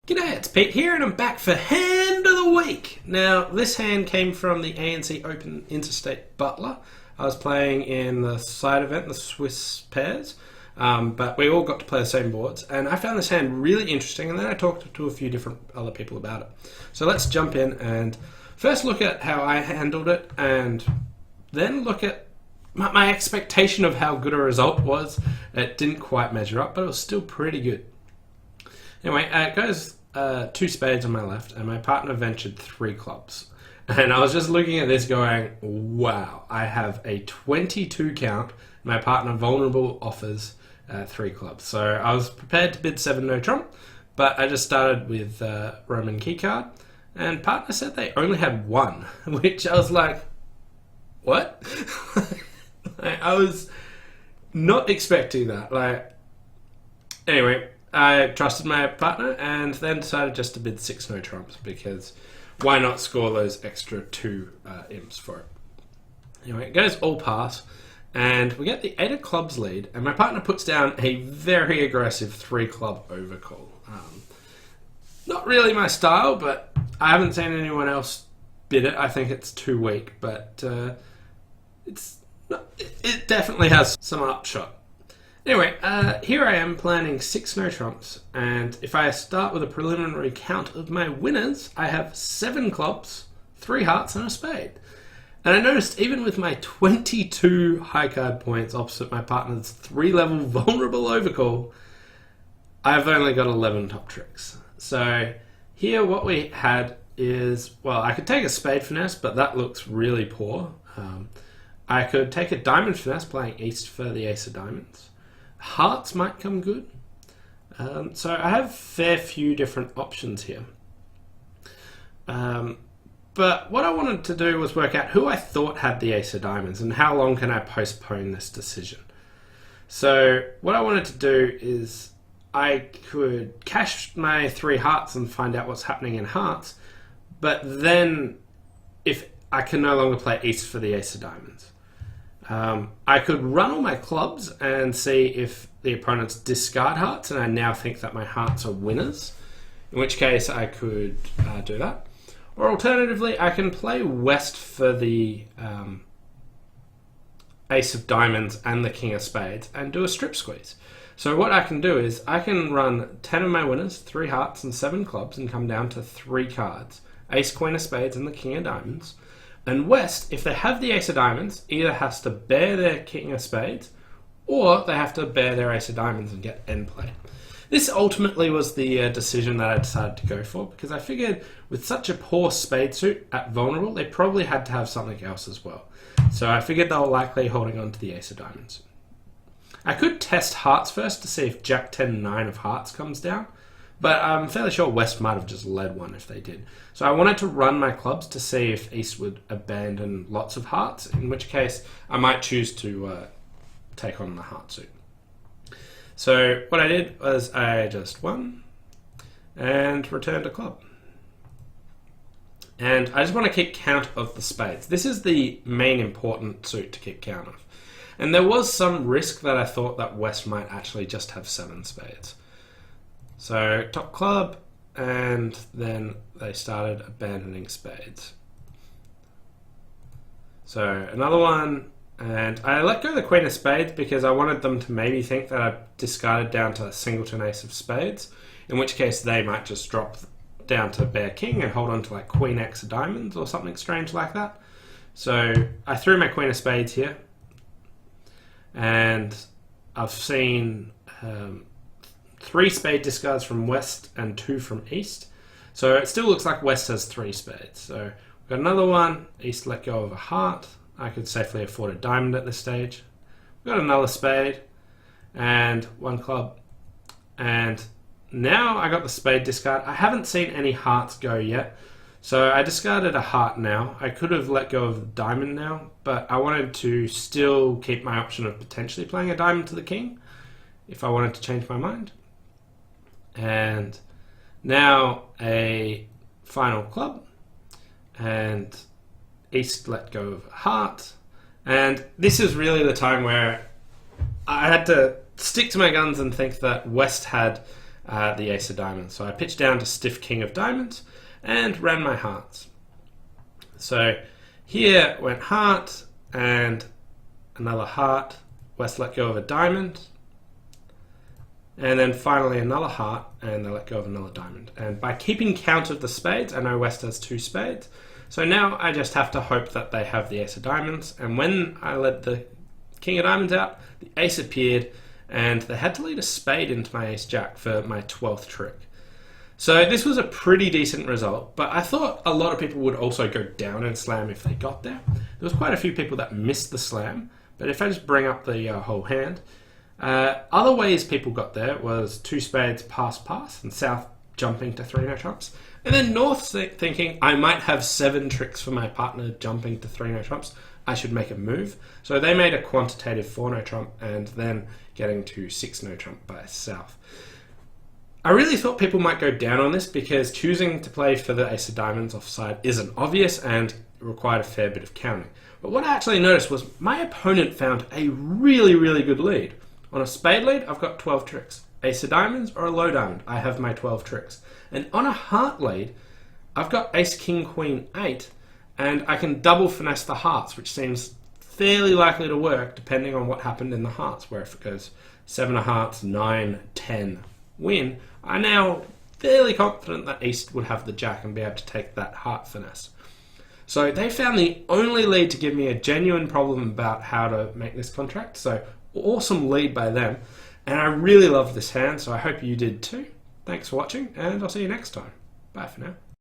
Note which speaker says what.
Speaker 1: G'day, it's Pete here and I'm back for Hand of the Week. Now, this hand came from the ANC Open Interstate Butler. I was playing in the side event, the Swiss pairs, but we all got to play the same boards, and I found this hand really interesting, and then I talked to a few different other people about it. So let's jump in and first look at how I handled it, and then look at my expectation of how good a result was. It didn't quite measure up, but it was still pretty good. Anyway, it goes 2 spades on my left, and my partner ventured 3 clubs. And I was just looking at this going, wow, I have a 22 count. My partner vulnerable offers 3 clubs. So I was prepared to bid 7 no trump, but I just started with Roman keycard, and partner said they only had 1, which I was like, what? I was not expecting that. Anyway, I trusted my partner and then decided just to bid 6 no trumps, because why not score those extra 2 imps for it? Anyway, it goes all pass, and we get the 8 of clubs lead, and my partner puts down a very aggressive 3 club overcall. Not really my style, but I haven't seen anyone else bid it. I think it's too weak, but it definitely has some upshot. Anyway, here I am planning 6 no trumps, and if I start with a preliminary count of my winners, I have 7 clubs, 3 hearts, and a spade. And I noticed even with my 22 high card points opposite my partner's 3-level vulnerable overcall, I've only got 11 top tricks. So here what we had is, well, I could take a spade finesse, but that looks really poor. I could take a diamond finesse playing east for the ace of diamonds. Hearts might come good. So I have a fair few different options here. But what I wanted to do was work out who I thought had the ace of diamonds and how long can I postpone this decision. So what I wanted to do is I could cash my 3 hearts and find out what's happening in hearts, but then if I can no longer play east for the ace of diamonds. I could run all my clubs and see if the opponents discard hearts, and I now think that my hearts are winners, in which case I could do that. Or alternatively, I can play west for the ace of diamonds and the king of spades and do a strip squeeze. So what I can do is I can run 10 of my winners, 3 hearts and 7 clubs, and come down to 3 cards. Ace, queen of spades and the king of diamonds. And west, if they have the ace of diamonds, either has to bear their king of spades, or they have to bear their ace of diamonds and get end play. This ultimately was the decision that I decided to go for, because I figured with such a poor spade suit at vulnerable, they probably had to have something else as well. So I figured they were likely holding on to the ace of diamonds. I could test hearts first to see if jack 10 9 of hearts comes down, but I'm fairly sure west might have just led one if they did. So I wanted to run my clubs to see if east would abandon lots of hearts, in which case I might choose to take on the heart suit. So what I did was I just won and returned a club. And I just want to keep count of the spades. This is the main important suit to keep count of. And there was some risk that I thought that west might actually just have 7 spades. So top club, and then they started abandoning spades. So another one, and I let go of the queen of spades because I wanted them to maybe think that I discarded down to a singleton ace of spades, in which case they might just drop down to bear king and hold on to like queen x of diamonds or something strange like that. So I threw my queen of spades here, and I've seen 3 spade discards from west and 2 from east. So it still looks like west has 3 spades. So we've got another one. East let go of a heart. I could safely afford a diamond at this stage. We've got another spade and 1 club. And now I got the spade discard. I haven't seen any hearts go yet. So I discarded a heart now. I could have let go of the diamond now, but I wanted to still keep my option of potentially playing a diamond to the king if I wanted to change my mind. And now a final club, and east let go of a heart, and this is really the time where I had to stick to my guns and think that west had the ace of diamonds. So I pitched down to stiff king of diamonds and ran my hearts. So here went heart and another heart. West let go of a diamond. And then finally another heart, and they let go of another diamond. And by keeping count of the spades, I know West has 2 spades. So now I just have to hope that they have the ace of diamonds. And when I let the king of diamonds out, the ace appeared, and they had to lead a spade into my ace jack for my 12th trick. So this was a pretty decent result, but I thought a lot of people would also go down and slam if they got there. There was quite a few people that missed the slam, but if I just bring up the whole hand, other ways people got there was 2 spades pass pass, and South jumping to 3 no trumps, and then North thinking I might have 7 tricks for my partner jumping to 3 no trumps, I should make a move. So they made a quantitative 4 no trump and then getting to 6 no trump by South. I really thought people might go down on this because choosing to play for the ace of diamonds offside isn't obvious and required a fair bit of counting. But what I actually noticed was my opponent found a really, really good lead. On a spade lead, I've got 12 tricks. Ace of diamonds or a low diamond, I have my 12 tricks. And on a heart lead, I've got ace, king, queen, 8, and I can double finesse the hearts, which seems fairly likely to work depending on what happened in the hearts, where if it goes 7 of hearts, 9, 10, win, I'm now fairly confident that East would have the jack and be able to take that heart finesse. So they found the only lead to give me a genuine problem about how to make this contract, so awesome lead by them. And I really love this hand, so I hope you did too. Thanks for watching, and I'll see you next time. Bye for now.